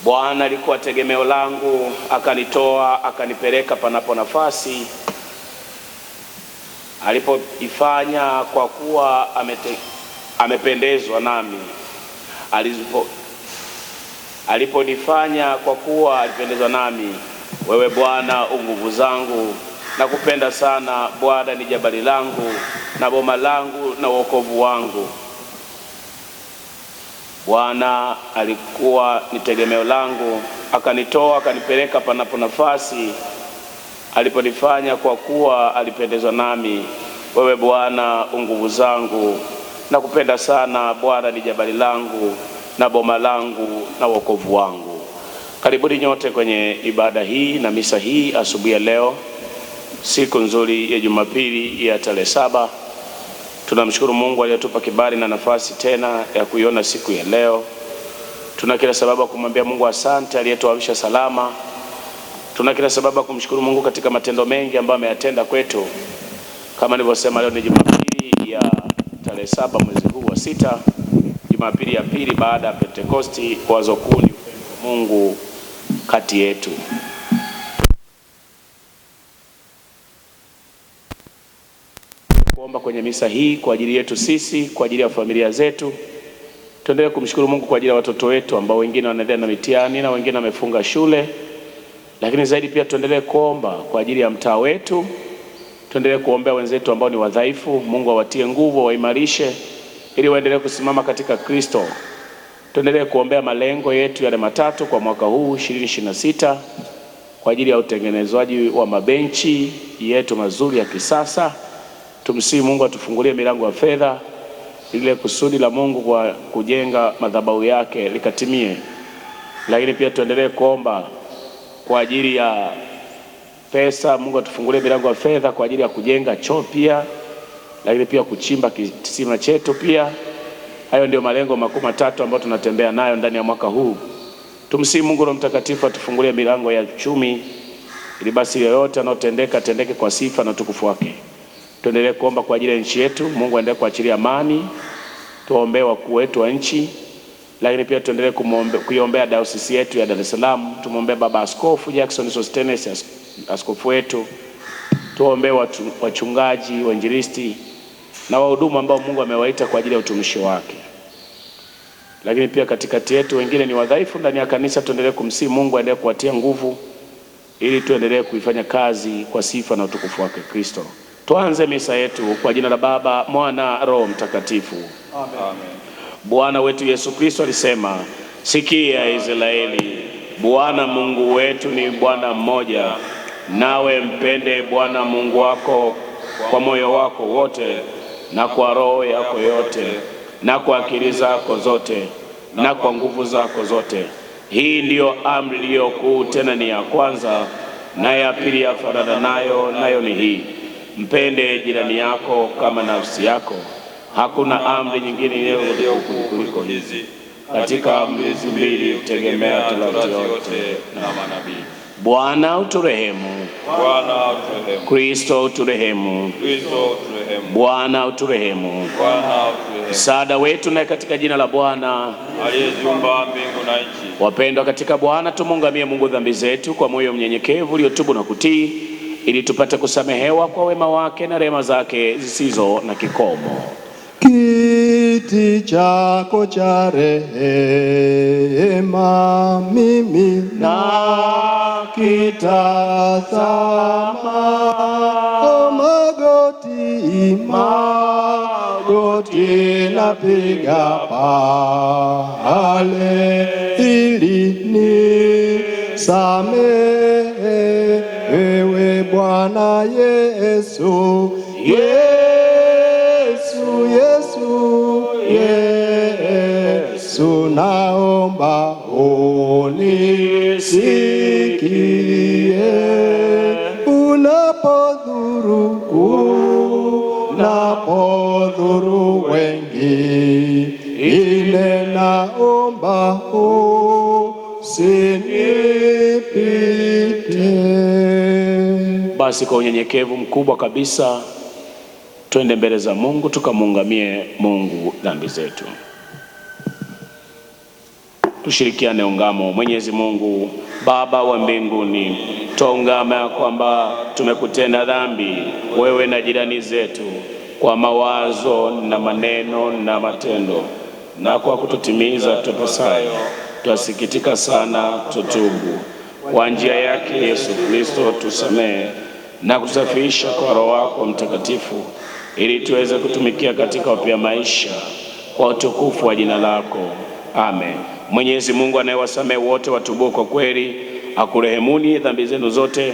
Bwana alikuwa tegemeo langu, akanitoa akanipeleka panapo nafasi. Alipoifanya kwa kuwa amependezwa nami. Aliponifanya kwa kuwa alipendezwa nami. Wewe Bwana nguvu zangu, nakupenda sana. Bwana ni jabali langu na boma langu na wokovu wangu. Bwana alikuwa ni tegemeo langu, akanitoa akanipeleka panapo nafasi. Aliponifanya kwa kuwa alipendezwa nami. Wewe Bwana nguvu zangu, nakupenda sana. Bwana ni jabali langu na boma langu na wokovu wangu. Karibuni nyote kwenye ibada hii na misa hii asubuhi ya leo, siku nzuri ya Jumapili ya tarehe 7. Tunamshukuru Mungu aliyetupa kibali na nafasi tena ya kuiona siku ya leo. Tuna kila sababu ya kumwambia Mungu asante aliyetuamsha salama. Tuna kila sababu ya kumshukuru Mungu katika matendo mengi ambayo ameyatenda kwetu. Kama nilivyosema, leo ni Jumapili ya tarehe 7 mwezi huu wa 6, Jumapili ya pili baada ya Pentekosti. Wazo kuu ni Mungu kati yetu. Kuomba kwenye misa hii kwa ajili yetu sisi, kwa ajili ya familia zetu. Tuendelee kumshukuru Mungu kwa ajili ya watoto wetu ambao wengine wanaendelea na mitihani na wengine wamefunga shule. Lakini zaidi pia tuendelee kuomba kwa ajili ya mtaa wetu. Tuendelee kuombea wenzetu ambao ni wadhaifu. Mungu awatie nguvu, waimarishe ili waendelee kusimama katika Kristo. Tuendelee kuombea malengo yetu yale matatu kwa mwaka huu 2026 kwa ajili ya utengenezwaji wa mabenchi yetu mazuri ya kisasa. Tumsihi Mungu atufungulie milango ya fedha ili kusudi la Mungu kwa kujenga madhabahu yake likatimie. Lakini pia tuendelee kuomba kwa ajili ya pesa. Mungu atufungulie milango ya fedha kwa ajili ya kujenga choo pia, lakini pia kuchimba kisima chetu pia. Hayo ndio malengo makuu matatu ambayo tunatembea nayo ndani ya mwaka huu. Tumsihi Mungu Roho Mtakatifu atufungulie milango ya uchumi ili basi yoyote yanayotendeka tendeke kwa sifa na utukufu wake. Tuendelee kuomba kwa ajili ya nchi yetu. Mungu aendelee kuachilia amani. Tuombee wakuu wetu wa nchi, lakini pia tuendelee kuiombea dayosisi yetu ya Dar es Salaam. Tumuombee Baba Askofu Jackson Sostenes, askofu wetu. Tuombee wachungaji, wainjilisti na wahudumu ambao Mungu amewaita kwa ajili ya utumishi wake. Lakini pia katikati yetu wengine ni wadhaifu ndani ya kanisa. Tuendelee kumsihi Mungu aendelee kuwatia nguvu ili tuendelee kuifanya kazi kwa sifa na utukufu wake Kristo. Tuanze misa yetu kwa jina la Baba, Mwana, Roho Mtakatifu. Amen. Bwana wetu Yesu Kristo alisema, sikia Israeli, Bwana Mungu wetu ni Bwana mmoja. Nawe mpende Bwana Mungu wako kwa moyo wako wote na kwa roho yako yote na kwa akili zako zote na kwa nguvu zako zote. Hii ndiyo amri iliyo kuu, tena ni ya kwanza, na ya pili yafanana nayo, nayo ni hii: mpende jirani yako kama nafsi yako. Hakuna amri nyingine iliyo kuliko hizi. Katika amri hizi mbili hutegemea Torati yote na manabii. Bwana uturehemu. Bwana uturehemu. Kristo uturehemu. Kristo uturehemu. Bwana uturehemu. Bwana uturehemu. Msaada wetu na katika jina la Bwana aliyeziumba mbingu na nchi. Wapendwa katika Bwana, tumuungamie Mungu dhambi zetu kwa moyo mnyenyekevu uliotubu na kutii, ili tupate kusamehewa kwa wema wake na rehema zake zisizo na kikomo. Kiti chako cha rehema mimi nakitazama. Magoti napiga pale ili nisamehe wewe Bwana Yesu. Yesu, naomba unisikie unapodhuru wengine, naomba usinipite. Basi kwa unyenyekevu mkubwa kabisa twende mbele za Mungu tukamuungamie Mungu dhambi zetu. Tushirikiane ungamo. Mwenyezi Mungu Baba wa mbinguni, twaungama ya kwamba tumekutenda dhambi wewe na jirani zetu kwa mawazo na maneno na matendo, na kwa kututimiza tupasayo. Twasikitika sana, tutubu. Kwa njia yake Yesu Kristo tusamehe na kutusafisha kwa Roho wako Mtakatifu, ili tuweze kutumikia katika upya maisha kwa utukufu wa jina lako. Amen. Mwenyezi Mungu anayewasamehe wote watubu kwa kweli, akurehemuni dhambi zenu zote,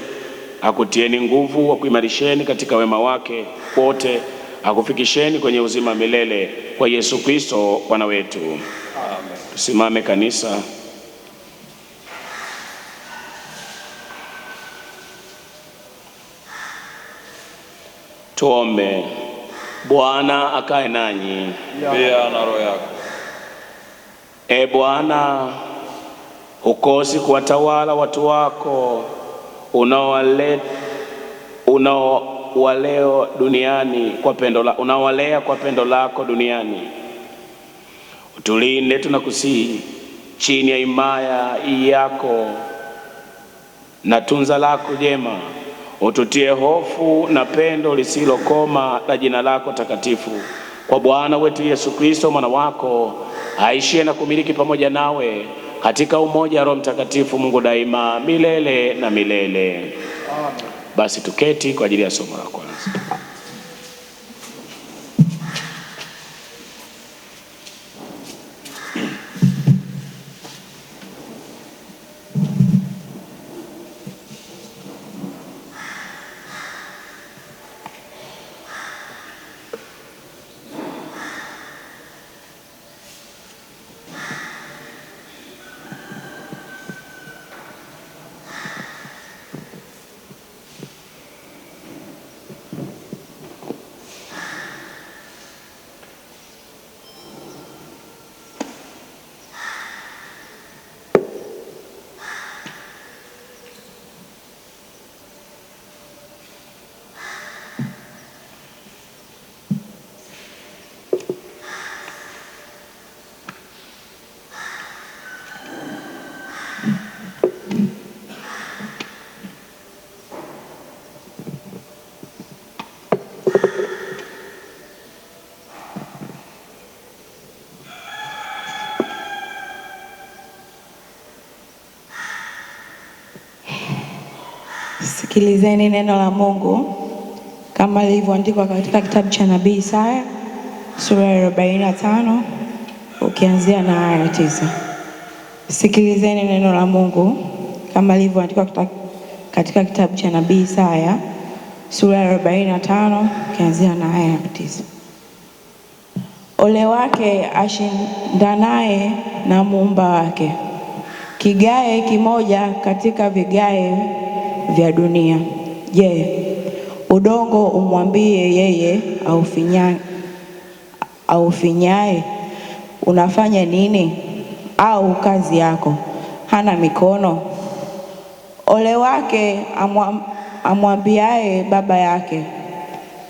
akutieni nguvu, akuimarisheni katika wema wake wote, akufikisheni kwenye uzima milele kwa Yesu Kristo Bwana wetu. Amen. Tusimame kanisa. Tuombe. Bwana akae nanyi. Pia na roho yako. E Bwana, hukosi kuwatawala watu wako unaowalea kwa pendo lako duniani. Utulinde tunakusihi chini ya himaya yako na tunza lako jema. Ututie hofu na pendo lisilokoma la jina lako takatifu, kwa Bwana wetu Yesu Kristo mwana wako, aishie na kumiliki pamoja nawe katika umoja wa Roho Mtakatifu, Mungu daima milele na milele. Amen. Basi tuketi kwa ajili ya somo la kwanza. Sikilizeni neno la Mungu kama lilivyoandikwa katika kitabu cha Nabii Isaya sura ya 45 ukianzia na aya 9. Sikilizeni neno la Mungu kama lilivyoandikwa katika kitabu cha Nabii Isaya sura ya 45 ukianzia na aya 9. Ole wake ashindanaye na muumba wake, kigae kimoja katika vigae vya dunia. Je, udongo umwambie yeye aufinyaye, unafanya nini? Au kazi yako hana mikono? Ole wake amwambiaye baba yake,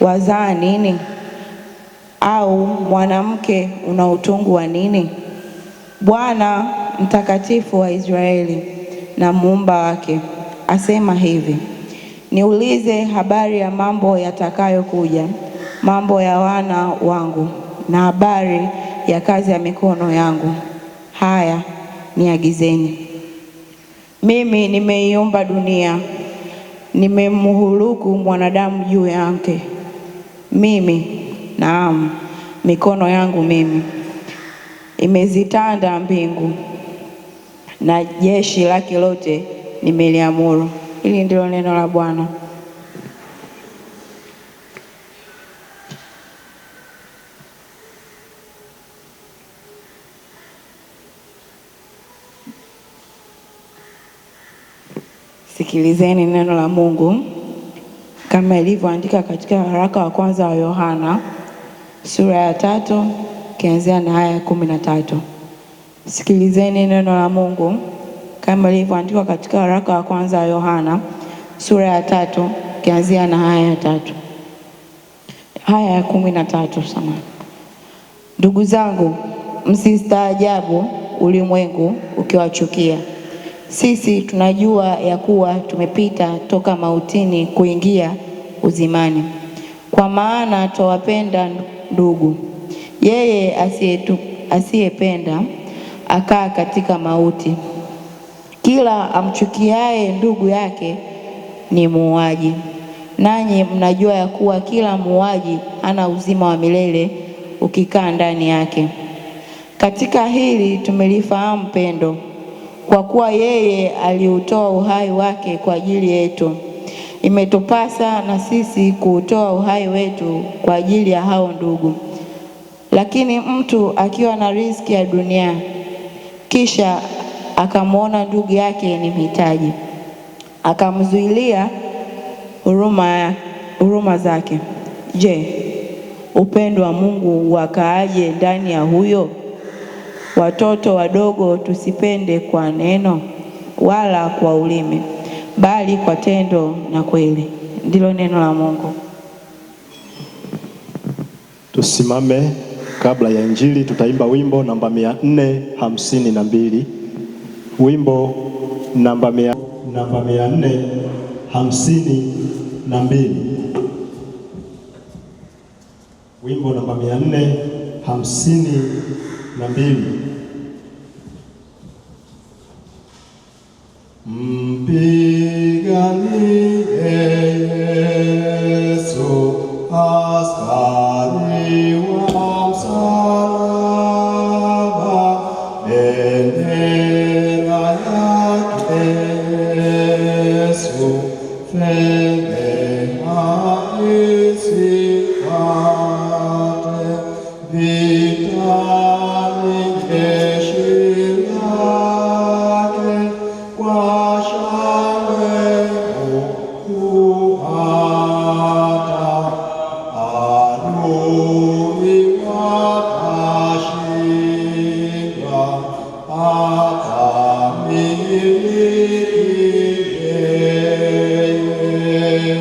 wazaa nini? Au mwanamke, una utungu wa nini? Bwana Mtakatifu wa Israeli na muumba wake asema hivi: niulize habari ya mambo yatakayokuja, mambo ya wana wangu, na habari ya kazi ya mikono yangu. Haya, niagizeni. Mimi nimeiumba dunia, nimemhuluku mwanadamu juu yake. Mimi, naam, mikono yangu mimi imezitanda mbingu, na jeshi lake lote nimeliamuru. Hili ndilo neno la Bwana. Sikilizeni neno la Mungu kama ilivyoandika katika waraka wa kwanza wa Yohana sura ya 3 kianzia na aya 13. Sikilizeni neno la Mungu kama ilivyoandikwa katika waraka wa kwanza wa Yohana sura ya 3 kianzia na aya ya 3. Aya ya 13 sama. Ndugu zangu, msistaajabu ulimwengu ukiwachukia. Sisi tunajua ya kuwa tumepita toka mautini kuingia uzimani, kwa maana twawapenda ndugu. Yeye asiyependa akaa katika mauti. Kila amchukiaye ndugu yake ni muuaji. Nanyi mnajua ya kuwa kila muuaji hana uzima wa milele ukikaa ndani yake. Katika hili tumelifahamu pendo, kwa kuwa yeye aliutoa uhai wake kwa ajili yetu. Imetupasa na sisi kuutoa uhai wetu kwa ajili ya hao ndugu. Lakini mtu akiwa na riziki ya dunia, kisha akamwona ndugu yake ni mhitaji, akamzuilia huruma zake, je, upendo wa Mungu wakaaje ndani ya huyo? Watoto wadogo, tusipende kwa neno wala kwa ulimi, bali kwa tendo na kweli. Ndilo neno la Mungu. Tusimame. Kabla ya Injili tutaimba wimbo namba 452. Wimbo namba 452. Wimbo namba 452. Mpiganie Yesu askari wa msalaba, bendera yake Yesu fedheha isipate, vitani jeshi lake kwa shangwe hufuata, adui watashinda, atamiliki yeye.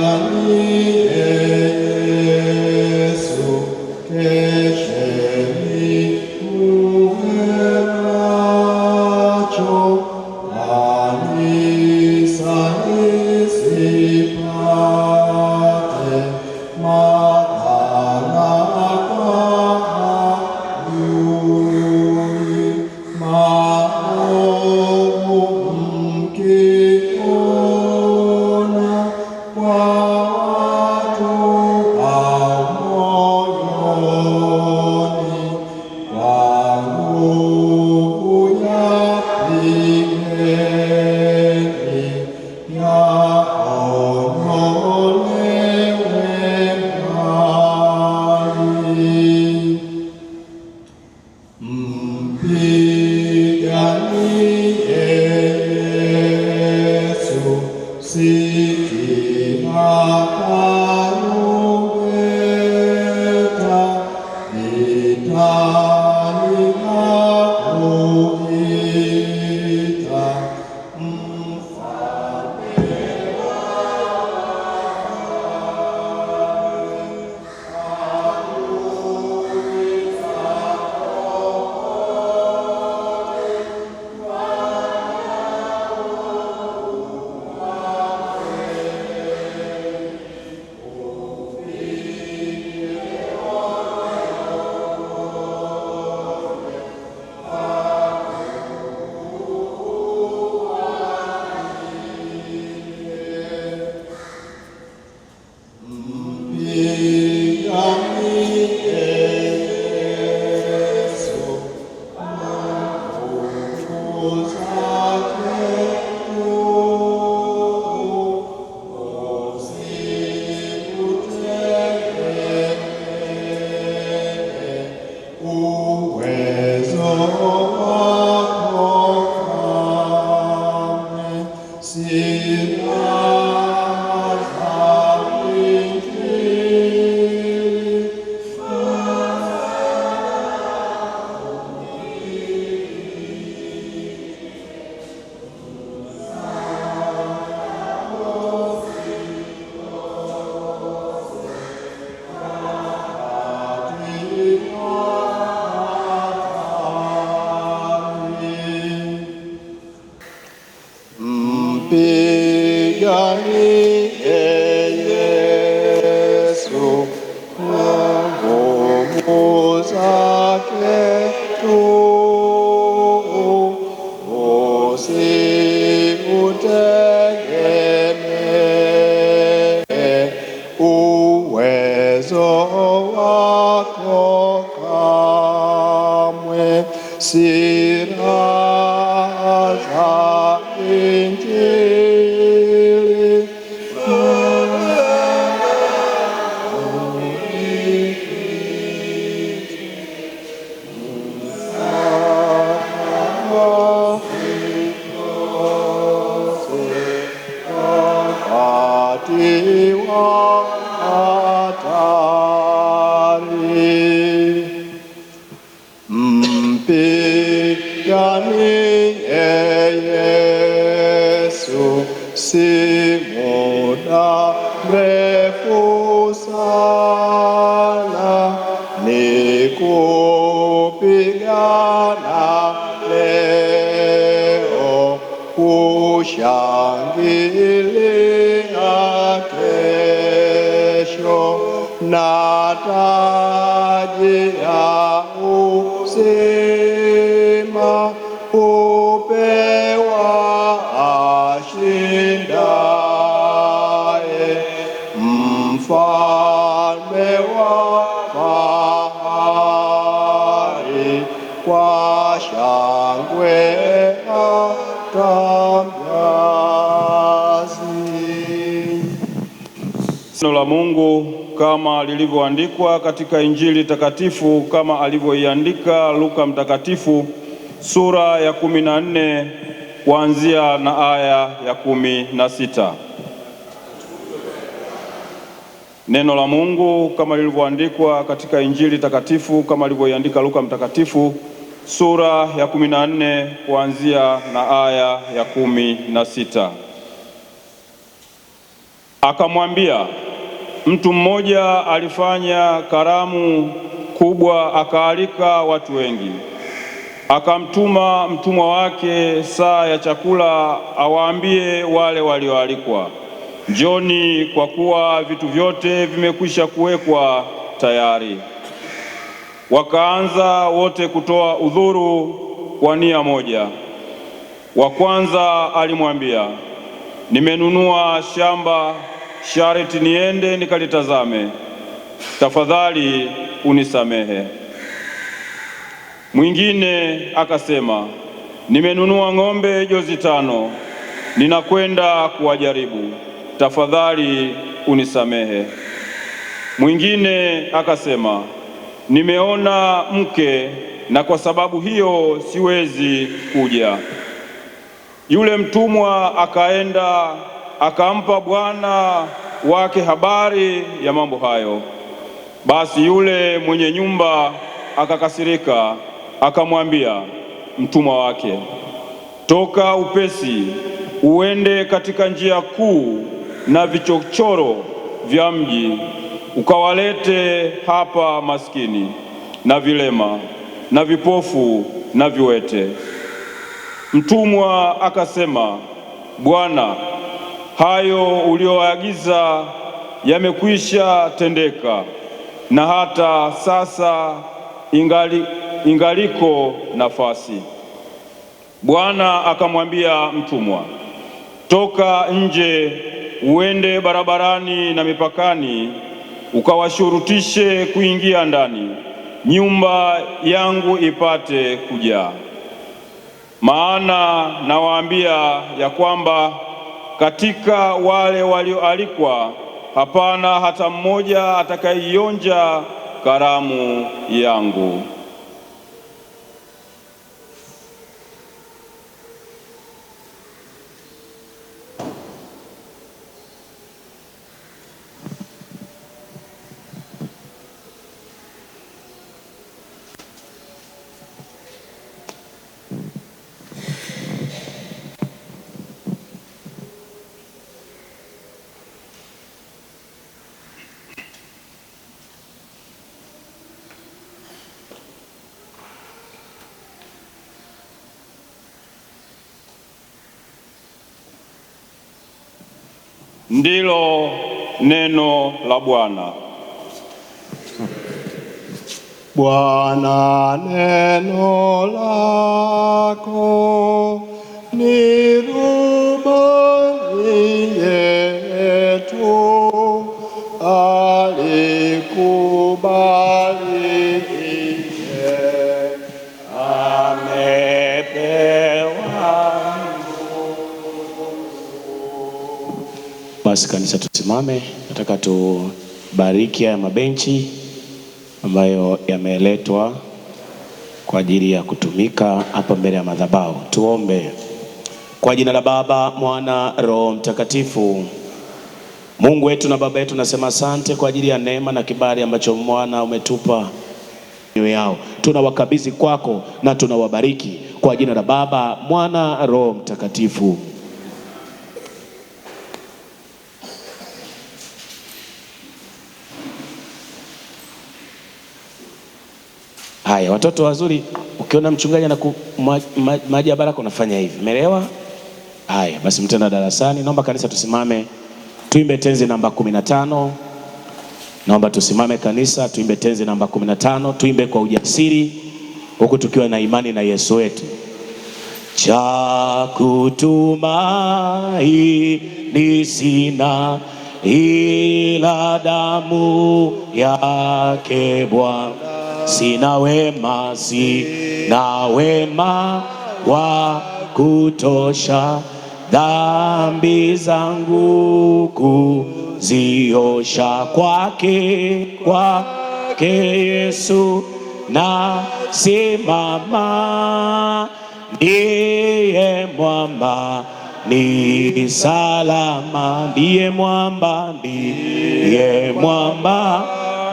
Mpiganie Yesu, kesheni muwe macho, kanisa lisipate madhara kwa adui. Maovu mkiona kwa watu au moyoni, kwa nguvu yapigeni, yaondolewe mbali. Yesu na nguvu zake tu, usiutegemee uwezo wako kamwe. Silaha za Injili wakati wa hatari. Mpiganie Yesu, si muda mrefu sana, ni kupigana leo, kushangilia kesho, na taji ya uzima hupewa ashindaye, mfalme wa fahari, kwa shangwe atamjazi. Neno la Mungu kama lilivyoandikwa katika Injili takatifu kama alivyoiandika Luka mtakatifu sura ya 14 kuanzia na aya ya 16. Neno la Mungu kama lilivyoandikwa katika Injili takatifu kama alivyoiandika Luka mtakatifu sura ya 14 kuanzia na aya ya 16. Akamwambia, mtu mmoja alifanya karamu kubwa, akaalika watu wengi. Akamtuma mtumwa wake saa ya chakula awaambie wale walioalikwa, njoni, kwa kuwa vitu vyote vimekwisha kuwekwa tayari. Wakaanza wote kutoa udhuru kwa nia moja. Wa kwanza alimwambia, nimenunua shamba, sharti niende nikalitazame, tafadhali unisamehe. Mwingine akasema, nimenunua ng'ombe jozi 5, ninakwenda kuwajaribu, tafadhali unisamehe. Mwingine akasema, nimeona mke na kwa sababu hiyo siwezi kuja. Yule mtumwa akaenda akampa bwana wake habari ya mambo hayo. Basi yule mwenye nyumba akakasirika, akamwambia mtumwa wake, toka upesi uende katika njia kuu na vichochoro vya mji, ukawalete hapa maskini na vilema na vipofu na viwete. Mtumwa akasema, Bwana, hayo ulioagiza yamekwisha tendeka, na hata sasa ingaliko nafasi. Bwana akamwambia mtumwa, toka nje uende barabarani na mipakani, ukawashurutishe kuingia ndani, nyumba yangu ipate kujaa. Maana nawaambia ya kwamba katika wale walioalikwa hapana hata mmoja atakayeionja karamu yangu. Ndilo neno la Bwana. Bwana, neno lako ni rubani yetu, alikubali amepewa. Basi kanisa, tusimame. Nataka tubariki haya mabenchi ambayo yameletwa kwa ajili ya kutumika hapa mbele ya madhabahu. Tuombe. Kwa jina la Baba, Mwana, Roho Mtakatifu. Mungu wetu na Baba yetu, nasema asante kwa ajili ya neema na kibali ambacho Mwana umetupa mioyo yao. Tunawakabidhi kwako na tunawabariki kwa jina la Baba, Mwana, Roho Mtakatifu. Haya, watoto wazuri, ukiona mchungaji na maji ya baraka unafanya hivi. Umeelewa? Haya, basi mtenda darasani. Naomba kanisa tusimame. Tuimbe tenzi namba 15. Naomba tusimame kanisa, tuimbe tenzi namba 15. Tuimbe kwa ujasiri huku tukiwa na imani na Yesu wetu. Cha kutumaini sina ila damu yake Bwana. Sina wema wa kutosha, dhambi zangu kuziosha. Kwake Yesu nasimama, ndiye mwamba ni salama, ndiye mwamba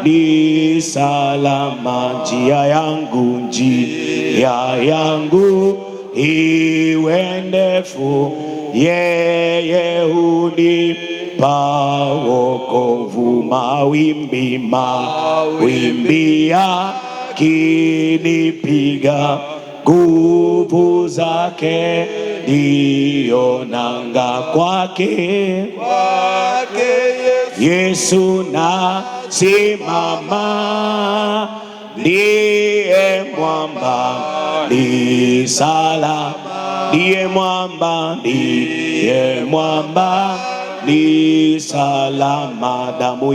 ni salama. Njia yangu iwe ndefu, yeye hunipa wokovu. Mawimbi yakinipiga, nguvu zake ndiyo nanga. Kwake Yesu nasimama, ndiye mwamba ni salama, ndiye mwamba ni salama. Damu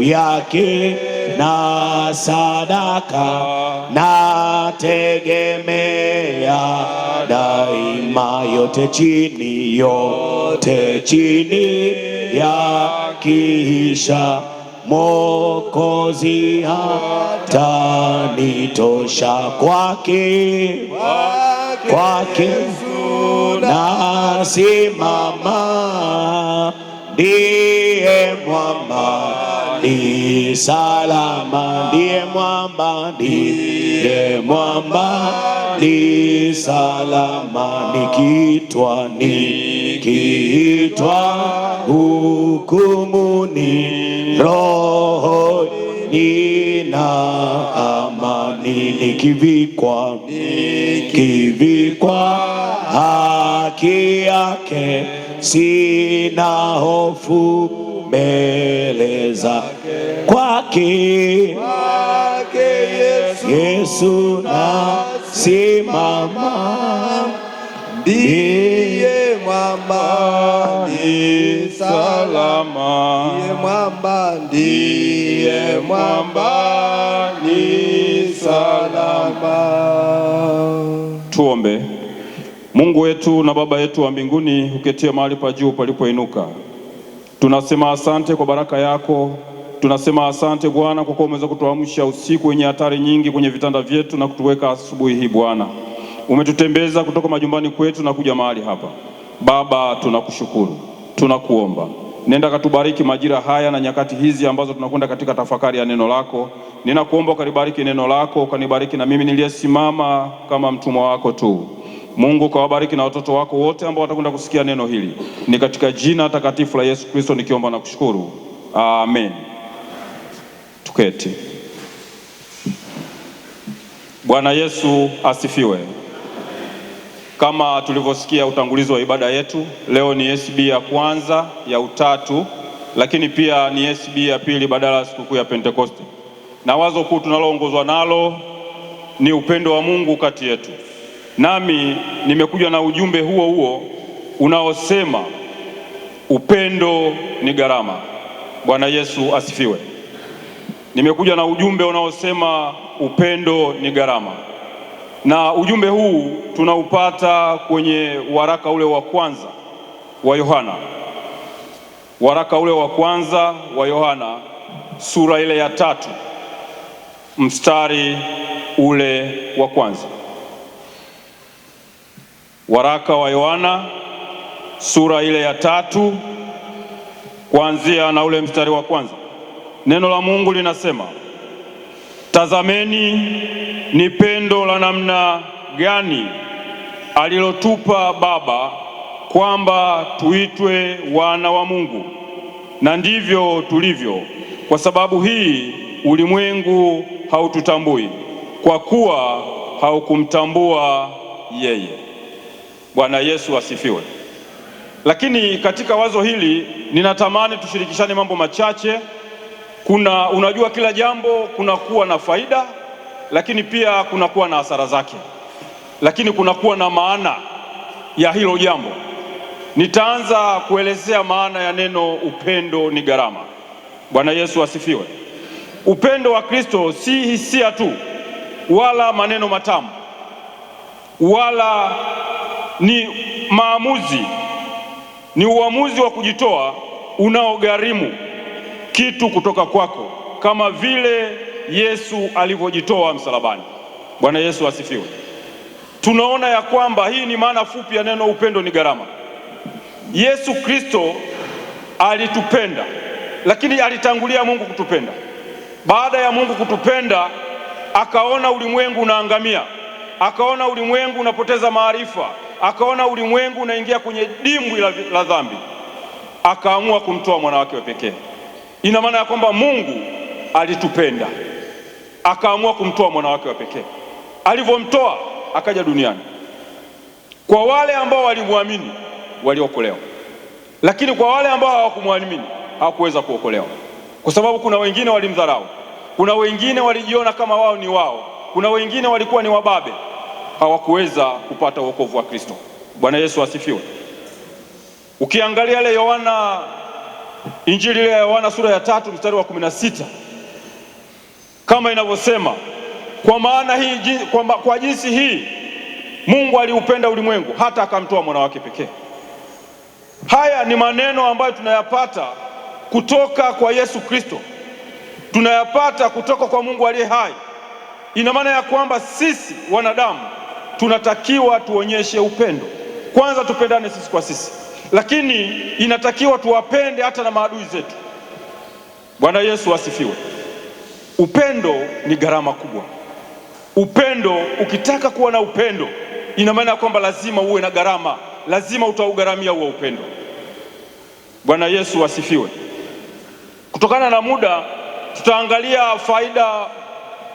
yake na sadaka nategemea daima. Yote chini ya kisha, Mwokozi atanitosha. Kwake nasimama, ndiye mwamba ni salama, ndiye mwamba ni salama. Nikiitwa hukumuni, roho nina amani. Nikivikwa haki yake, sina hofu mbele zake. Kwake Yesu nasimama, ndiye mwamba ni salama, ndiye mwamba ni salama. Tuombe. Mungu wetu na Baba yetu wa mbinguni, uketie mahali pa juu palipoinuka, tunasema asante kwa baraka yako. Tunasema asante Bwana kwa kuwa umeweza kutuamsha usiku wenye hatari nyingi kwenye vitanda vyetu na kutuweka asubuhi hii. Bwana, umetutembeza kutoka majumbani kwetu na kuja mahali hapa. Baba, tunakushukuru, tunakuomba nenda katubariki majira haya na nyakati hizi ambazo tunakwenda katika tafakari ya neno lako. Ninakuomba ukalibariki neno lako, ukanibariki na mimi niliyesimama kama mtumwa wako tu. Mungu, kawabariki na watoto wako wote ambao watakwenda kusikia neno hili. Ni katika jina takatifu la Yesu Kristo nikiomba na kushukuru. Amen. Tuketi. Bwana Yesu asifiwe. Kama tulivyosikia utangulizi wa ibada yetu, leo ni SB ya kwanza ya Utatu, lakini pia ni SB ya pili badala ya sikukuu ya Pentekoste, na wazo kuu tunaloongozwa nalo ni upendo wa Mungu kati yetu. Nami nimekuja na ujumbe huo huo unaosema upendo ni gharama. Bwana Yesu asifiwe. Nimekuja na ujumbe unaosema upendo ni gharama, na ujumbe huu tunaupata kwenye waraka ule wa kwanza wa Yohana, waraka ule wa kwanza wa Yohana sura ile ya 3 mstari ule wa kwanza. Waraka wa Yohana sura ile ya 3 kuanzia na ule mstari wa kwanza. Neno la Mungu linasema, tazameni ni pendo la namna gani alilotupa Baba kwamba tuitwe wana wa Mungu, na ndivyo tulivyo. Kwa sababu hii ulimwengu haututambui, kwa kuwa haukumtambua yeye. Bwana Yesu asifiwe. Lakini katika wazo hili ninatamani tushirikishane mambo machache. Unajua kila jambo kunakuwa na faida, lakini pia kunakuwa na hasara zake, lakini kunakuwa na maana ya hilo jambo. Nitaanza kuelezea maana ya neno upendo ni gharama. Bwana Yesu asifiwe. Upendo wa Kristo si hisia tu, wala maneno matamu, wala ni maamuzi, ni uamuzi wa kujitoa unaogharimu kitu kutoka kwako, kama vile Yesu alivyojitoa msalabani. Bwana Yesu asifiwe. Tunaona ya kwamba hii ni maana fupi ya neno upendo ni gharama. Yesu Kristo alitupenda, lakini alitangulia Mungu kutupenda. Baada ya Mungu kutupenda, akaona ulimwengu unaangamia, akaona ulimwengu unapoteza maarifa, akaona ulimwengu unaingia kwenye dimbwi la dhambi, akaamua kumtoa mwana wake wa pekee. Ina maana ya kwamba Mungu alitupenda, akaamua kumtoa mwana wake wa pekee. Alivyomtoa akaja duniani. Kwa wale ambao walimwamini waliokolewa, lakini kwa wale ambao hawakumwamini hawakuweza kuokolewa, kwa sababu kuna wengine walimdharau, kuna wengine walijiona kama wao ni wao, kuna wengine walikuwa ni wababe, hawakuweza kupata wokovu wa Kristo. Bwana Yesu asifiwe. Ukiangalia ile Injili ile ya Yohana sura ya 3 mstari wa 16, kama inavyosema, kwa maana hii, kwa jinsi hii Mungu aliupenda ulimwengu hata akamtoa mwana wake pekee. Haya ni maneno ambayo tunayapata kutoka kwa Yesu Kristo, tunayapata kutoka kwa Mungu aliye hai. Ina maana ya kwamba sisi wanadamu tunatakiwa tuonyeshe upendo. Kwanza tupendane sisi kwa sisi, lakini inatakiwa tuwapende hata na maadui zetu. Bwana Yesu asifiwe. Upendo ni gharama kubwa. Upendo, ukitaka kuwa na upendo, ina maana kwamba lazima uwe na gharama, lazima utaugharamia huo upendo. Bwana Yesu asifiwe. Kutokana na muda, tutaangalia faida.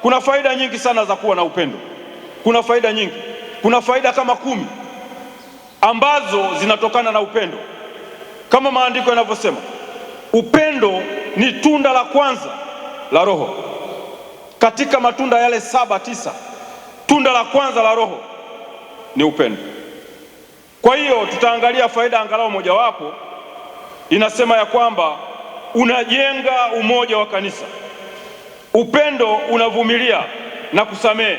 Kuna faida nyingi sana za kuwa na upendo. Kuna faida nyingi. Kuna faida kama 10 ambazo zinatokana na upendo. Kama maandiko yanavyosema, upendo ni tunda la kwanza la Roho. Katika matunda yale 7-9, tunda la kwanza la Roho ni upendo. Kwa hiyo tutaangalia faida angalau mojawapo. Inasema ya kwamba unajenga umoja wa kanisa. Upendo unavumilia na kusamehe,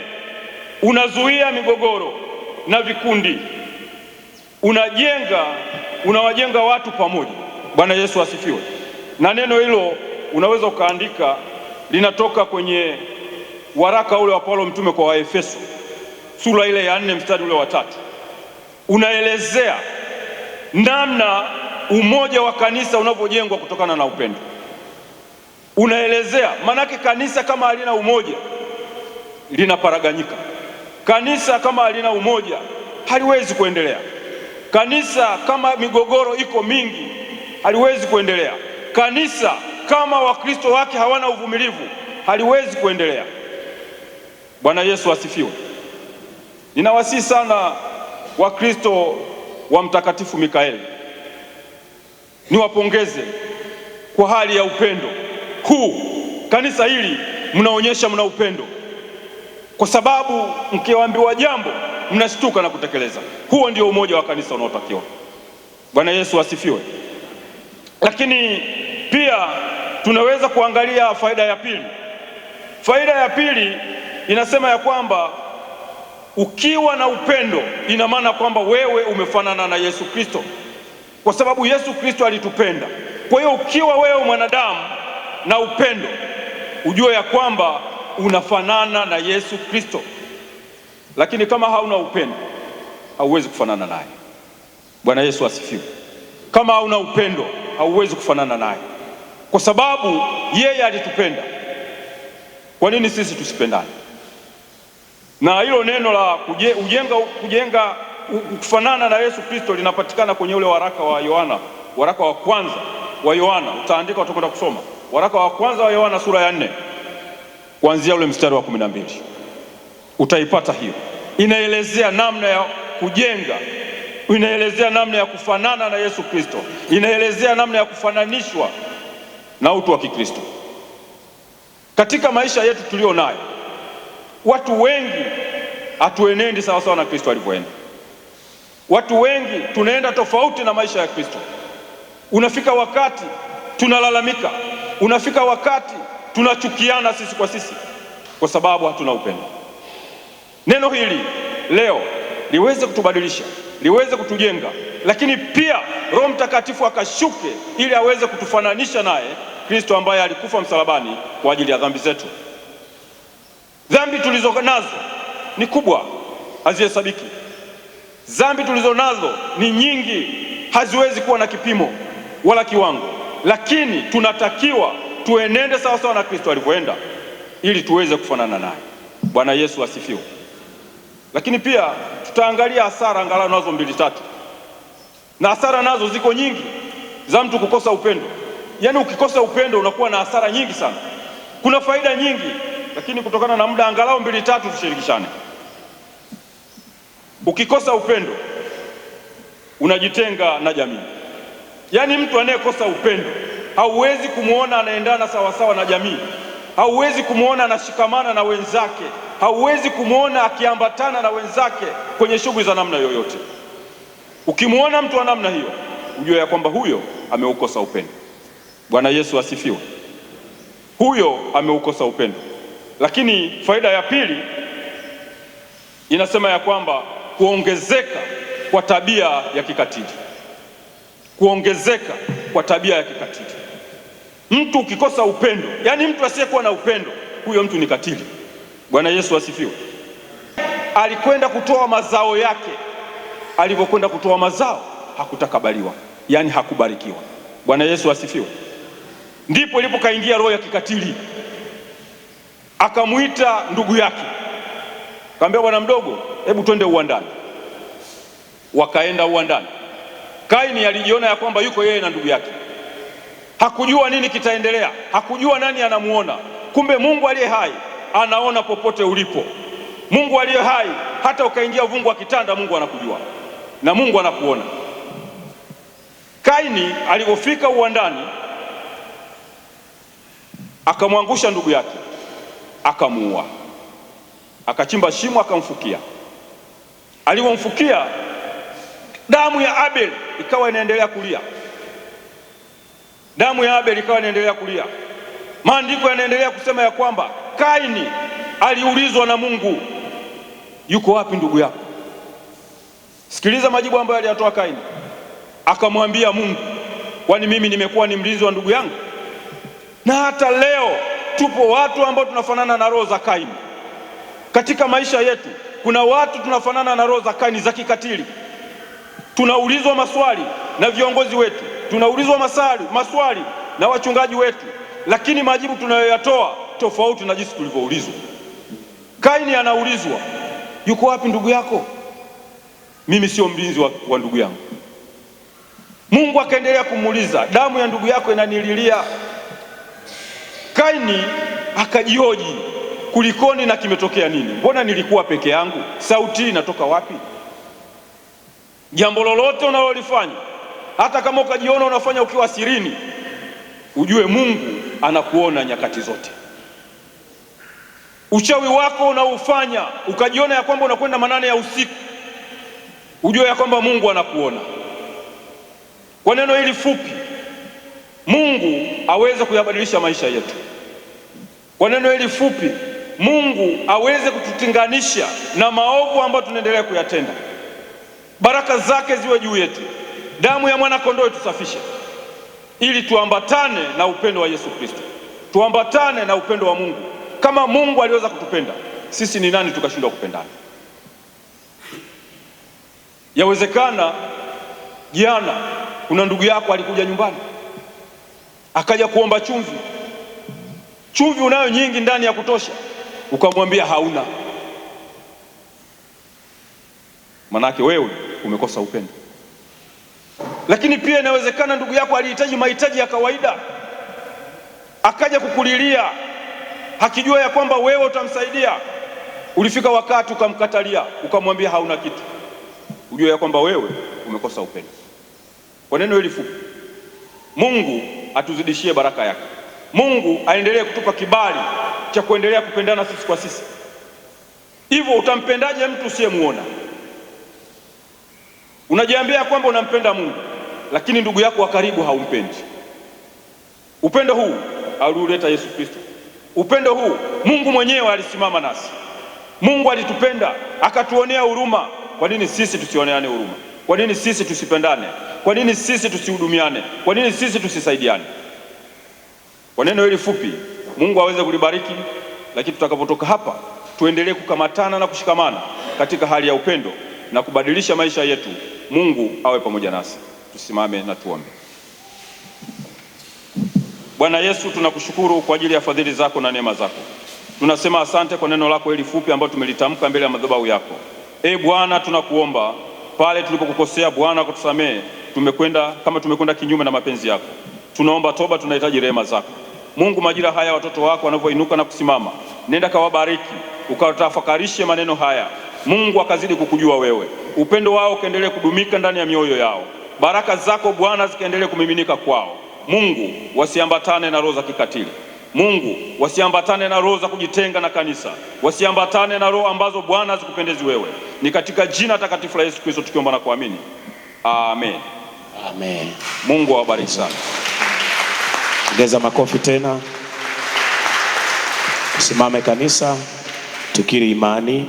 unazuia migogoro na vikundi, unawajenga watu pamoja. Bwana Yesu asifiwe. Na neno hilo unaweza ukaandika, linatoka kwenye waraka ule wa Paulo mtume kwa Waefeso sura ile ya 4 mstari ule wa 3. Unaelezea namna umoja wa kanisa unavyojengwa kutokana na upendo. Unaelezea, manake kanisa kama halina umoja linaparaganyika. Kanisa kama halina umoja haliwezi kuendelea. Kanisa kama migogoro iko mingi haliwezi kuendelea. Kanisa kama Wakristo wake hawana uvumilivu haliwezi kuendelea. Bwana Yesu asifiwe. Ninawasihi sana Wakristo wa Mtakatifu Mikaeli, niwapongeze kwa hali ya upendo huu. Kanisa hili mnaonyesha mna upendo, kwa sababu mkiambiwa jambo mnashtuka na kutekeleza. Huo ndio umoja wa kanisa unaotakiwa. Bwana Yesu asifiwe. Lakini pia tunaweza kuangalia faida ya pili. Faida ya pili inasema ya kwamba ukiwa na upendo, ina maana kwamba wewe umefanana na Yesu Kristo, kwa sababu Yesu Kristo alitupenda. Kwa hiyo ukiwa wewe mwanadamu na upendo, ujue ya kwamba unafanana na Yesu Kristo. Lakini kama hauna upendo, hauwezi kufanana naye. Bwana Yesu asifiwe. Kama hauna upendo, hauwezi kufanana naye, kwa sababu yeye alitupenda. Kwa nini sisi tusipendane? Na hilo neno la kujenga kufanana na Yesu Kristo linapatikana kwenye ule waraka wa Yohana, waraka wa kwanza wa Yohana. Utaandika, utakwenda kusoma waraka wa kwanza wa Yohana sura ya 4 kuanzia ule mstari wa 12. Utaipata hiyo. Inaelezea namna ya kujenga, inaelezea namna ya kufanana na Yesu Kristo, inaelezea namna ya kufananishwa na utu wa Kikristo. Katika maisha yetu tulio nayo, watu wengi hatuenendi sawa sawa na Kristo alivyoenda. Watu wengi tunaenda tofauti na maisha ya Kristo. Unafika wakati tunalalamika, unafika wakati tunachukiana sisi kwa sisi, kwa sababu hatuna upendo. Neno hili leo liweze kutubadilisha, liweze kutujenga, lakini pia Roho Mtakatifu akashuke ili aweze kutufananisha naye Kristo ambaye alikufa msalabani kwa ajili ya dhambi zetu. Dhambi tulizo nazo ni kubwa, hazihesabiki. Dhambi tulizo nazo ni nyingi, haziwezi kuwa na kipimo wala kiwango, lakini tunatakiwa tuenende sawa sawa na Kristo alivyoenda ili tuweze kufanana naye. Bwana Yesu asifiwe. Lakini pia tutaangalia hasara angalau nazo 2-3, na hasara nazo ziko nyingi za mtu kukosa upendo. Yaani ukikosa upendo unakuwa na hasara nyingi sana. Kuna faida nyingi, lakini kutokana na muda angalau 2-3 tushirikishane. Ukikosa upendo unajitenga na jamii. Yaani mtu anayekosa upendo hauwezi kumuona anaendana sawa sawa na jamii, hauwezi kumuona anashikamana na wenzake, hauwezi kumuona akiambatana na wenzake kwenye shughuli za namna yoyote. Ukimuona mtu wa namna hiyo, ujue ya kwamba huyo ameukosa upendo. Bwana Yesu asifiwe. Huyo ameukosa upendo. Lakini faida ya pili inasema ya kwamba kuongezeka kwa tabia ya kikatili. Kuongezeka kwa tabia ya kikatili. Mtu ukikosa upendo, yani mtu asiyekuwa na upendo, huyo mtu ni katili. Bwana Yesu asifiwe. Alikwenda kutoa mazao yake, alipokwenda kutoa mazao hakutakabaliwa, yani hakubarikiwa. Bwana Yesu asifiwe. Ndipo ilipokaingia roho ya kikatili, akamuita ndugu yake, akamwambia, bwana mdogo, hebu twende uwandani. Wakaenda uwandani. Kaini alijiona ya kwamba yuko yeye na ndugu yake, hakujua nini kitaendelea, hakujua nani anamuona. Kumbe Mungu aliye hai anaona popote ulipo. Mungu aliye hai, hata ukaingia uvungu wa kitanda, Mungu anakujua na Mungu anakuona. Kaini alipofika uwandani, akamwangusha ndugu yake, akamuua, akachimba shimo, akamfukia. Alipomfukia, damu ya Abel ikawa inaendelea kulia, damu ya Abel ikawa inaendelea kulia. Maandiko yanaendelea kusema ya kwamba Kaini aliulizwa na Mungu, yuko wapi ndugu yako? Sikiliza majibu ambayo aliyatoa Kaini. Akamwambia Mungu, kwani mimi nimekuwa ni mlinzi wa ndugu yangu? Na hata leo tupo watu ambao tunafanana na roho za Kaini. Katika maisha yetu kuna watu tunafanana na roho za Kaini za kikatili. Tunaulizwa maswali na viongozi wetu, tunaulizwa maswali na wachungaji wetu, lakini majibu tunayoyatoa tofauti na jinsi tulivyoulizwa. Kaini anaulizwa, yuko wapi ndugu yako? Mimi sio mlinzi wa ndugu yangu. Mungu akaendelea kumuuliza, damu ya ndugu yako inanililia. Kaini akajihoji, kulikoni na kimetokea nini? Mbona nilikuwa peke yangu? Sauti inatoka wapi? Jambo lolote unalolifanya, hata kama ukajiona unafanya ukiwa sirini, ujue Mungu anakuona nyakati zote. Uchawi wako unaufanya ukajiona ya kwamba unakwenda manane ya usiku, ujue ya kwamba Mungu anakuona. Kwa neno hili fupi, Mungu aweze kuyabadilisha maisha yetu. Kwa neno hili fupi, Mungu aweze kututenganisha na maovu ambayo tunaendelea kuyatenda. Baraka zake ziwe juu yetu. Damu ya mwana kondoo itusafishe, ili tuambatane na upendo wa Yesu Kristo, tuambatane na upendo wa Mungu. Kama Mungu aliweza kutupenda, sisi ni nani tukashindwa kupendana? Yawezekana jana kuna ndugu yako alikuja nyumbani akaja kuomba chumvi. Chumvi unayo nyingi ndani ya kutosha, ukamwambia hauna. Manake wewe umekosa upendo. Lakini pia inawezekana ndugu yako alihitaji mahitaji ya kawaida, akaja kukulilia hakijua ya kwamba wewe utamsaidia. Ulifika wakati ukamkatalia, ukamwambia hauna kitu. Ujue ya kwamba wewe umekosa upendo. Kwa neno hili fupi, Mungu atuzidishie baraka yake. Mungu aendelee kutupa kibali cha kuendelea kupendana sisi kwa sisi. Hivyo utampendaje mtu usiyemuona? Unajiambia kwamba unampenda Mungu, lakini ndugu yako wa karibu haumpendi. Upendo huu aliuleta Yesu Kristo. Upendo huu Mungu mwenyewe alisimama nasi. Mungu alitupenda akatuonea huruma. Kwa nini sisi tusioneane huruma? Kwa nini sisi tusipendane? Kwa nini sisi tusihudumiane? Kwa nini sisi tusisaidiane? Kwa neno hili fupi, Mungu aweze kulibariki, lakini tutakapotoka hapa tuendelee kukamatana na kushikamana katika hali ya upendo na kubadilisha maisha yetu. Mungu awe pamoja nasi. Tusimame na tuombe. Bwana Yesu, tunakushukuru kwa ajili ya fadhili zako na neema zako. Tunasema asante kwa neno lako hili fupi ambalo tumelitamka mbele ya madhabahu yako. Bwana, tunakuomba pale tulipokukosea Bwana kutusamehe, tumekwenda kinyume na mapenzi yako. Tunaomba toba, tunahitaji rehema zako. Mungu, majira haya watoto wako wanavyoinuka na kusimama, nenda kawabariki, ukatafakarishe maneno haya. Mungu akazidi kukujua wewe, upendo wao ukaendelee kudumika ndani ya mioyo yao, baraka zako Bwana zikaendelee kumiminika kwao. Mungu, wasiambatane na roho za kikatili. Mungu, wasiambatane na roho za kujitenga na kanisa, wasiambatane na roho ambazo Bwana hazikupendezi wewe. Ni katika jina takatifu la Yesu Kristo tukiomba na kuamini, amen. Amen. Mungu awabariki sana. Ongeza makofi tena. Simame kanisa, tukiri imani.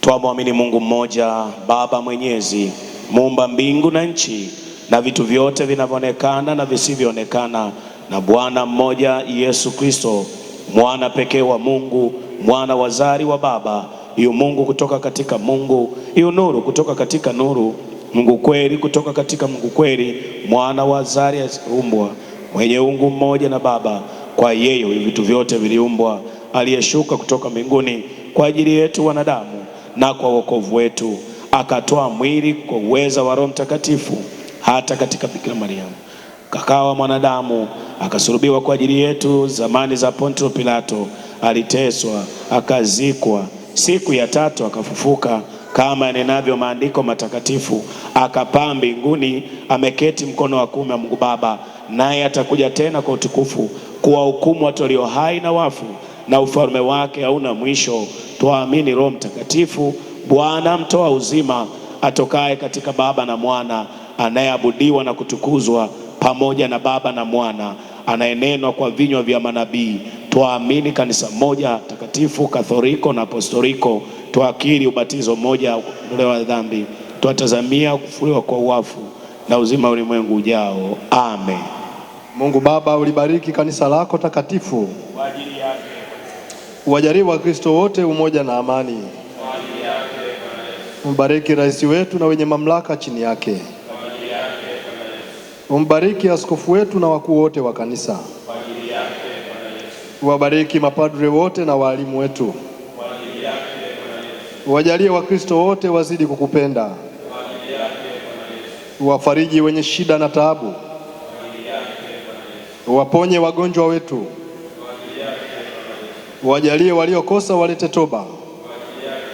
Twamwamini Mungu mmoja, Baba Mwenyezi, muumba mbingu na nchi na vitu vyote vinavyoonekana na visivyoonekana, na Bwana mmoja Yesu Kristo, mwana pekee wa Mungu, mwana wa zari wa Baba, yu Mungu kutoka katika Mungu, yu nuru kutoka katika nuru, Mungu kweli kutoka katika Mungu kweli, mwana wa zari asiyeumbwa, mwenye uungu mmoja na Baba. Kwa yeye vitu vyote viliumbwa, aliyeshuka kutoka mbinguni kwa ajili yetu wanadamu na kwa wokovu wetu, akatoa mwili kwa uweza wa Roho Mtakatifu, hata katika Bikira Mariamu kakawa mwanadamu, akasulubiwa kwa ajili yetu zamani za Pontio Pilato, aliteswa, akazikwa, siku ya tatu akafufuka kama yanenavyo maandiko matakatifu, akapaa mbinguni, ameketi mkono wa kuume wa Mungu Baba, naye atakuja tena kwa utukufu kuwahukumu watu walio hai na wafu, na ufalme wake hauna mwisho. Twaamini Roho Mtakatifu, Bwana mtoa uzima, atokaye katika Baba na Mwana, anayeabudiwa na kutukuzwa pamoja na Baba na Mwana, anayenenwa kwa vinywa vya manabii. Twaamini kanisa moja takatifu Katholiko na Apostoliko. Twakiri ubatizo mmoja kuondolewa dhambi. Twatazamia kufufuliwa kwa wafu na uzima ulimwengu ujao. Amen. Mungu Baba, ulibariki kanisa lako takatifu Kwa ajili yake uwajalie Wakristo wote umoja na amani. kwa ajili yake Umbariki rais wetu na wenye mamlaka chini yake. kwa ajili yake Umbariki askofu wetu na wakuu wote wa kanisa. kwa ajili yake Uwabariki mapadre wote na walimu wetu. kwa ajili yake Uwajalie Wakristo wote wazidi kukupenda. kwa ajili yake Uwafariji wenye shida na taabu. kwa ajili yake Uwaponye wagonjwa wetu. kwa ajili yake Uwajalie waliokosa walete toba. kwa ajili yake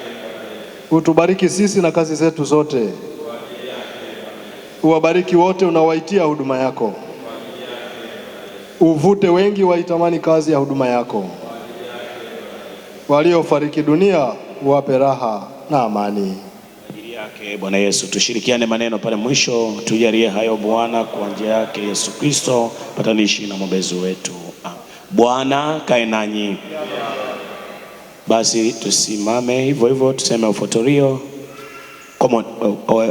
Utubariki sisi na kazi zetu zote. kwa Uwabariki wote unaowaitia huduma yako. Uvute wengi waitamani kazi ya huduma yako. Waliofariki dunia uwape raha na amani. Ajili yake Bwana Yesu, tushirikiane maneno pale mwisho. Tujalie hayo Bwana, kwa njia yake Yesu Kristo, patanishi na mwombezi wetu. Bwana kae nanyi. Basi tusimame hivyo hivyo, tuseme ufuatio.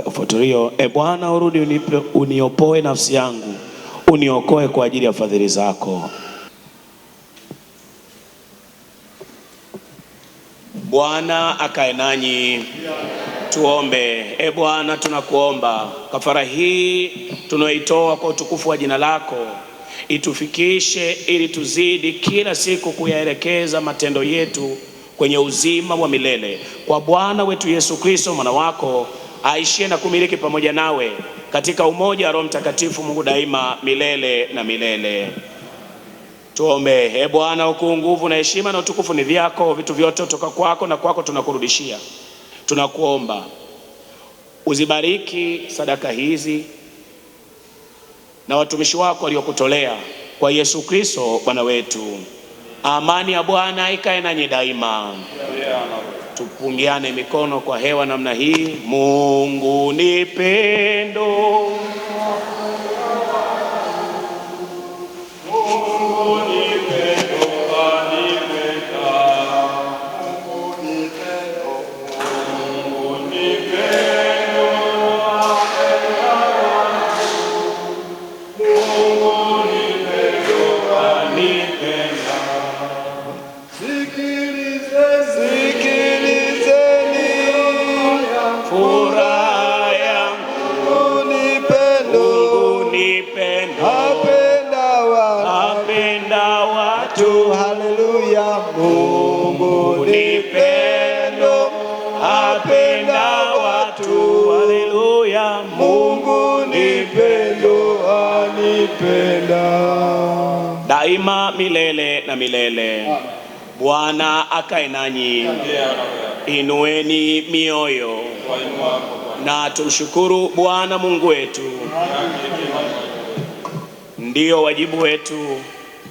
Ufuatio. E Bwana, urudi uniopoe nafsi yangu, uniokoe kwa ajili ya fadhili zako. Bwana akae nanyi. Tuombe. E Bwana, tunakuomba kafara hii tunayoitoa kwa utukufu wa jina lako itufikishe, ili tuzidi kila siku kuyaelekeza matendo yetu kwenye uzima wa milele, kwa Bwana wetu Yesu Kristo mwana wako, aishie na kumiliki pamoja nawe katika umoja wa Roho Mtakatifu, Mungu daima milele na milele. Tuombe. E Bwana, ukuu, nguvu na heshima na utukufu ni vyako, vitu vyote kutoka kwako na kwako tunakurudishia. Tunakuomba uzibariki sadaka hizi na watumishi wako waliokutolea, kwa Yesu Kristo Bwana wetu. Amani ya Bwana ikae nanyi daima. Tupungiane mikono kwa hewa namna hii. Mungu ni pendo. Daima milele na milele. Bwana akae nanyi. Inueni mioyo na tumshukuru Bwana Mungu wetu. Ndiyo wajibu wetu,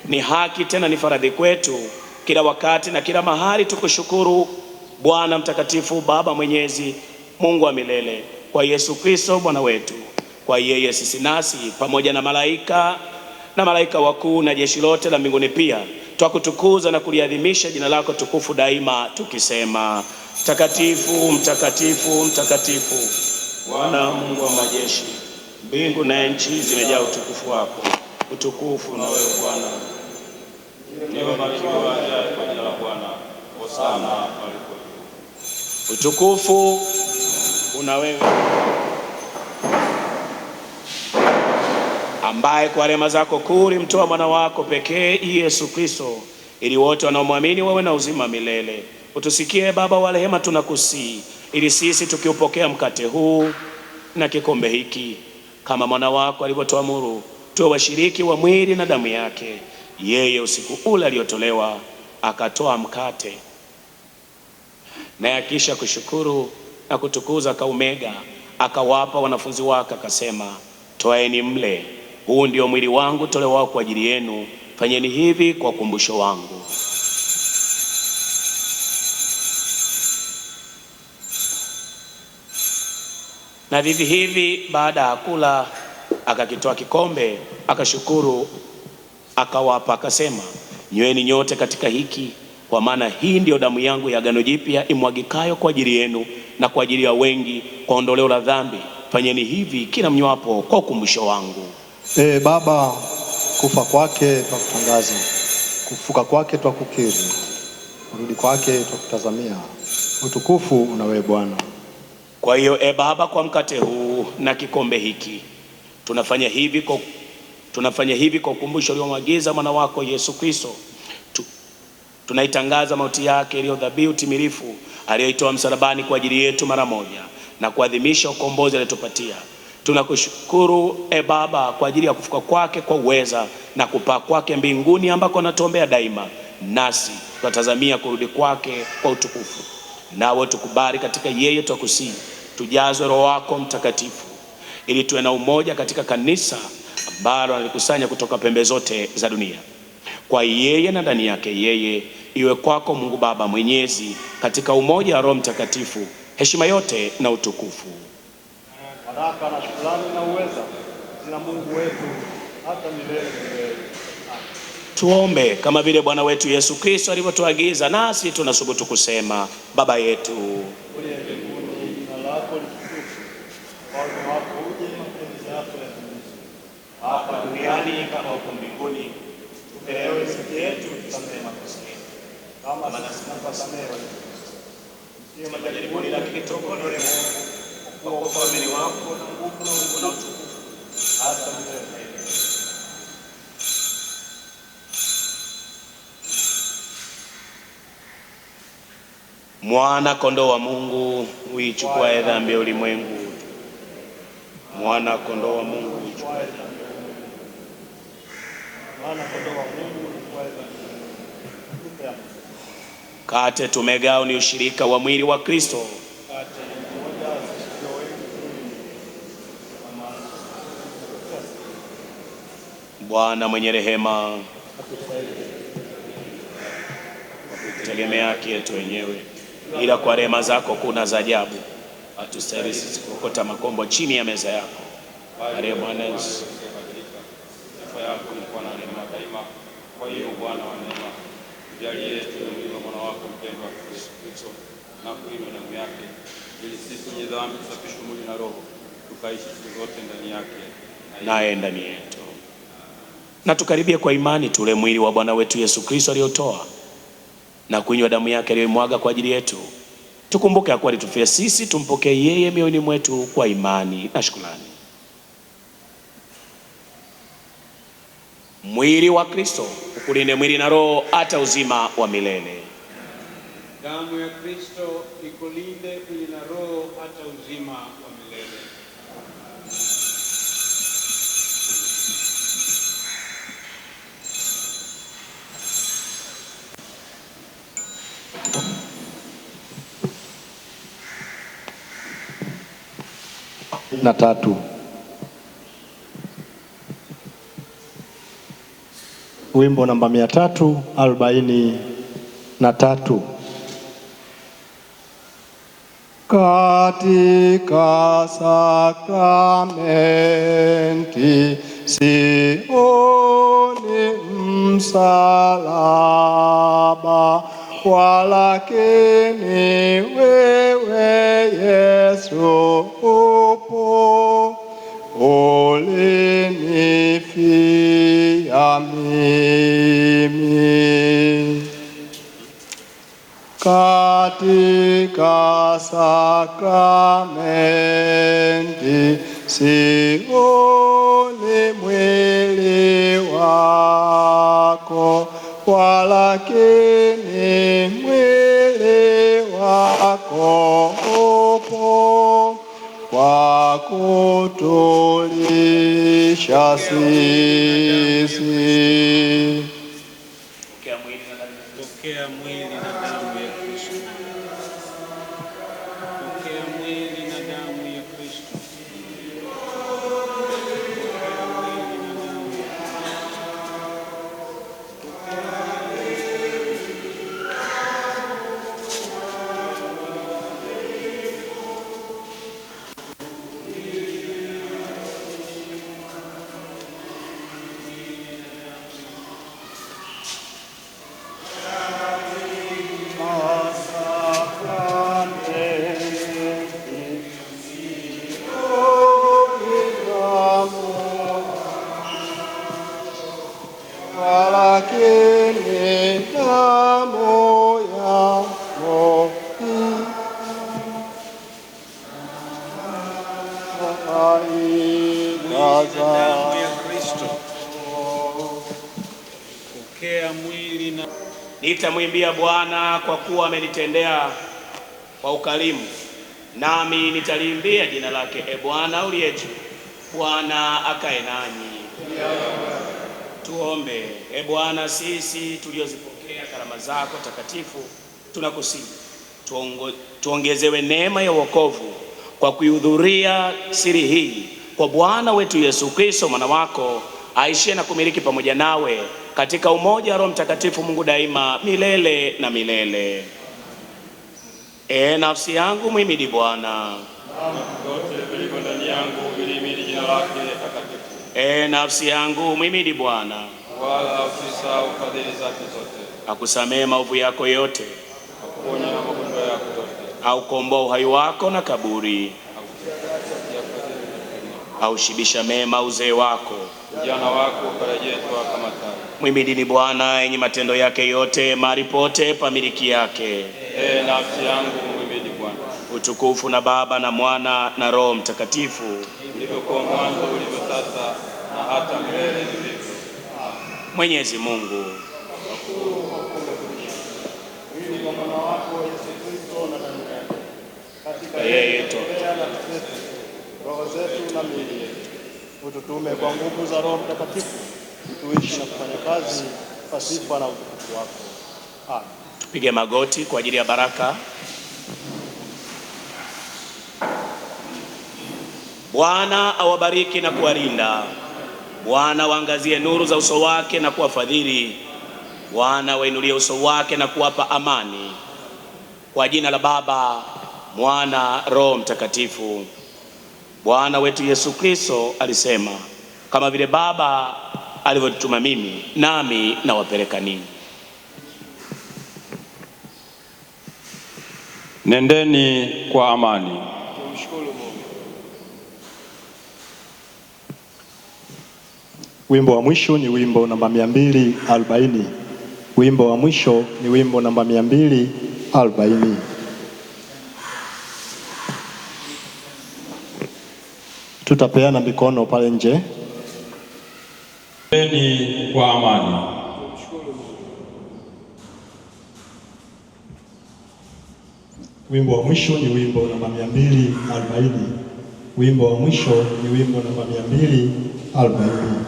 ni haki tena ni faradhi kwetu, kila wakati na kila mahali tukushukuru Bwana mtakatifu, Baba mwenyezi, Mungu wa milele, kwa Yesu Kristo Bwana wetu. Kwa yeye sisi nasi pamoja na malaika wakuu na jeshi lote la mbinguni pia twakutukuza na kuliadhimisha jina lako tukufu daima, tukisema: mtakatifu, mtakatifu, mtakatifu, Bwana Mungu wa majeshi, mbingu na nchi zimejaa utukufu wako. Utukufu na wewe Bwana. Nimebarikiwa kwa jina la Bwana. Hosana palipo juu. Utukufu una wewe, ambaye kwa rehema zako kuu ulimtoa mwana wako pekee Yesu Kristo, ili wote wanaomwamini wawe na uzima milele. Utusikie Baba wa rehema, tunakusihi, ili sisi tukiupokea mkate huu na kikombe hiki kama mwana wako alivyotuamuru, tuwe washiriki wa mwili na damu yake. Yeye usiku ule aliotolewa akatoa mkate, na akisha kushukuru na kutukuza kaumega, akawapa wanafunzi wake akasema: toaeni mle, huu ndio mwili wangu tolewao kwa ajili yenu, fanyeni hivi kwa ukumbusho wangu. Na vivi hivi baada ya kula akakitoa kikombe, akashukuru, akawapa akasema: nyweni nyote katika hiki, kwa maana hii ndiyo damu yangu ya agano jipya, imwagikayo kwa ajili yenu na kwa ajili ya wengi kwa ondoleo la dhambi. Fanyeni hivi kila mnywapo kwa ukumbusho wangu. Baba, kufa kwake twakutangaza, kufuka kwake twakukiri, kurudi kwake twakutazamia. Utukufu una wewe Bwana. Kwa hiyo Baba, kwa mkate huu na kikombe hiki tunafanya hivi kwa ukumbusho uliomwagiza mwana wako Yesu Kristo. Tunaitangaza mauti yake iliyo dhabihu timilifu, aliyoitoa msalabani kwa ajili yetu mara moja, na kuadhimisha ukombozi aliotupatia. Tunakushukuru Baba kwa ajili ya kufuka kwake kwa uweza na kupaa kwake mbinguni, ambako anatuombea daima, nasi tunatazamia kurudi kwake kwa utukufu. Nawe tukubali katika yeye, twakusihi, tujazwe Roho wako Mtakatifu, ili tuwe na umoja katika kanisa ambalo analikusanya kutoka pembe zote za dunia. Kwa yeye na ndani yake yeye, iwe kwako Mungu Baba Mwenyezi, katika umoja wa Roho Mtakatifu, heshima yote na utukufu. Baraka na shukrani na uweza zina Mungu wetu hata milele. Tuombe. Kama vile Bwana wetu Yesu Kristo alivyotuagiza, nasi tunasubutu kusema: Baba yetu uliye mbinguni, jina lako litukuzwe, ufalme wako uje, mapenzi yako yatimizwe hapa duniani kama huko mbinguni. Tupe leo riziki yetu, tusamehe makosa yetu kama nasi tunavyosamehe waliotukosea, usitie majaribuni, lakini tuokoe kwa ufalme wako na nguvu na utukufu hata milele. Mwana kondoo wa Mungu uichukua dhambi ya ulimwengu. Mwana kondoo wa Mungu uichukua dhambi ya ulimwengu. Mwana kondoo wa Mungu uichukua dhambi ya ulimwengu. Kate tumegao ni ushirika wa mwili wa Kristo. Bwana mwenye rehema, tegemea haki yetu wenyewe, ila kwa rehema zako kuna za ajabu. Hatustahili sisi kuokota makombo chini ya meza yako. Bali Bwana Yesu, sifa yako ilikuwa na rehema daima. Kwa hiyo Bwana wa neema, jalie tuwe mwana wako mpendwa Yesu Kristo na kuinywa damu yake, ili sisi wenye dhambi tusafishwe mwili na roho, tukaishi siku zote ndani yake naye ndani yetu. Na tukaribie kwa imani tule mwili wa Bwana wetu Yesu Kristo aliotoa na kuinywa damu yake aliyomwaga kwa ajili yetu. Tukumbuke akuwa alitufia sisi, tumpokee yeye mioyoni mwetu kwa imani na shukrani. Mwili wa Kristo ukulinde mwili na roho hata uzima wa milele. Damu ya Kristo ikulinde mwili na roho hata uzima wa milele. Na tatu. Wimbo namba 343. Katika sakramenti sioni msalaba, walakini wewe Yesu upo, ulinifia mimi. Katika sakramenti sioni mwili wako, walakini mwili wako upo, kwa kutulisha sisi. Pokea mwili na damu ya Kristo. Pokea mwili na damu ya Kristo. Walakini damu yako Damu ya Kristo. Pokea mwili na Nitamwimbia Bwana kwa kuwa amenitendea kwa ukarimu, nami nitaliimbia jina lake. E Bwana uliye juu, Bwana akae nanyi. Tuombe. E Bwana, sisi tuliozipokea karama zako takatifu tunakusihi tuongezewe neema ya wokovu kwa kuihudhuria siri hii kwa Bwana wetu Yesu Kristo mwana wako, aishie na kumiliki pamoja nawe katika umoja wa Roho Mtakatifu, Mungu daima milele na milele. Nafsi yangu muhimidi Bwana. Vyote vilivyo ndani yangu vilihimidi jina lake takatifu. Nafsi yangu muhimidi Bwana. Wala usisahau fadhili zake zote. Akusamehe maovu yako yote, akuponya na magonjwa yako yote, aukomboa uhai wako na kaburi, aushibisha mema uzee wako, ujana wako ukarejeshwa kama tai. Muhimidini Bwana yenye matendo yake yote, mahali pote pa miliki yake. Nafsi yangu muhimidi Bwana. Utukufu na Baba na Mwana na Roho Mtakatifu, ulivyokuwa mwanzo, ulivyo sasa na hata milele vilivyo. Mwenyezi Mungu mwili wa mwana wako Yesu Kristo na damu yake, katika yeye roho zetu na miili yetu, ututume kwa nguvu za Roho Mtakatifu, tuishi na kufanya kazi kwa sifa na utukufu wako. Amen. Tupige magoti kwa ajili ya baraka. Bwana awabariki na kuwalinda. Bwana waangazie nuru za uso wake na kuwafadhili. Bwana wainulie uso wake na kuwapa amani. Kwa jina la Baba, Mwana, Roho Mtakatifu. Bwana wetu Yesu Kristo alisema, kama vile Baba alivyotuma mimi, nami nawapeleka ninyi. Nendeni kwa amani. Tumshukuru Mungu. Wimbo wa mwisho ni wimbo namba 240. Wimbo wa mwisho ni wimbo namba 240. Tutapeana mikono pale nje. Nendeni kwa amani. Wimbo wa mwisho ni wimbo namba 240. Wimbo wa mwisho ni wimbo namba 240.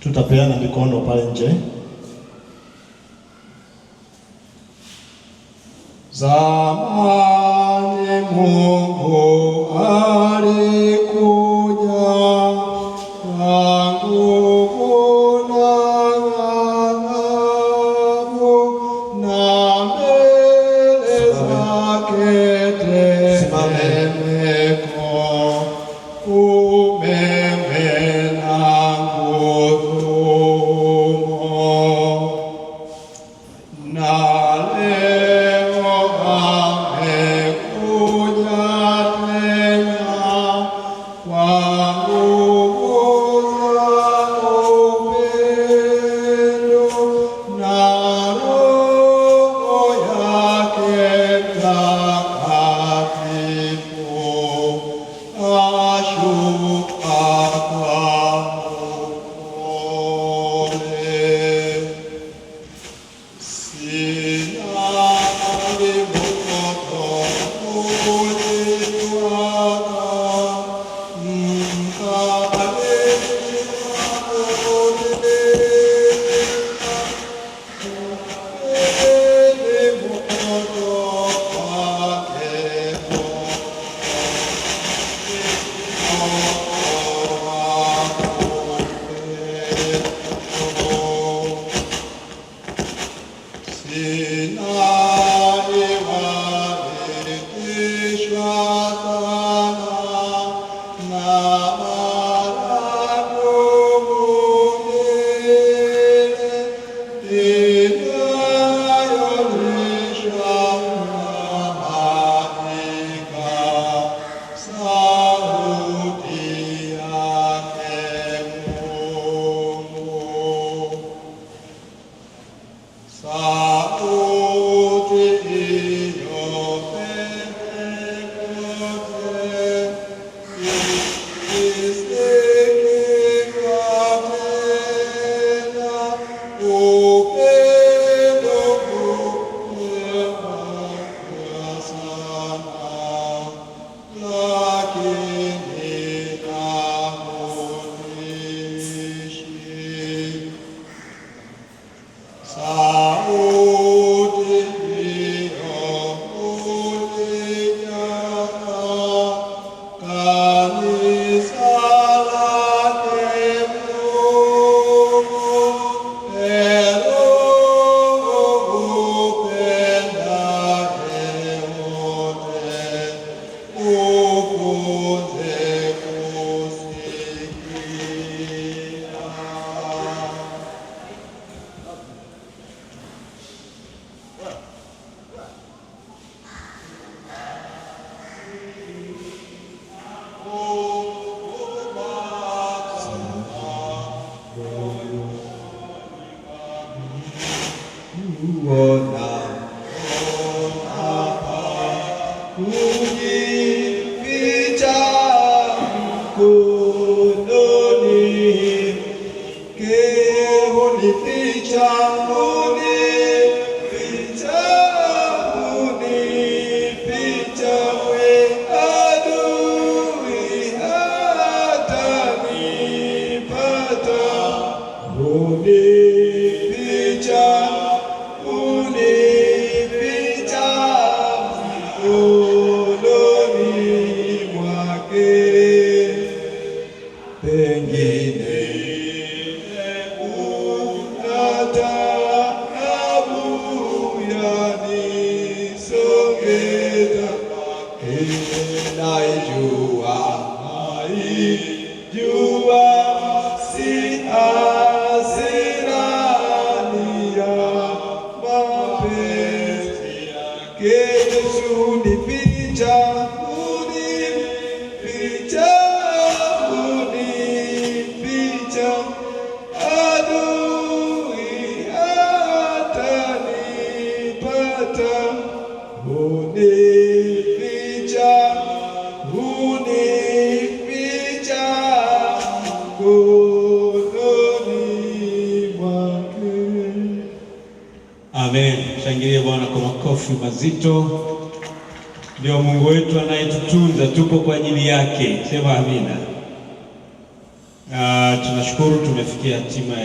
Tutapeana mikono pale nje. Zamani Mungu alikuja kwa nguvu na ghadhabu, na mbele zake tetemeko, umeme na ngurumo, na leo amekuja tena kwa nguvu za kuona kujificha mkononi unificha we adui hatanipata. Unificha mkononi mwake, pengine taabu yanisongeza, naijua si hasirani ya mapenzi yake. Yesu unificha adui hatanipata. Unificha mkononi mwake. Amen. Shangilie Bwana kwa makofi mazito. Ndio Mungu wetu anayetutunza, tupo kwa ajili yake. Sema amina. Tunashukuru tumefikia hatima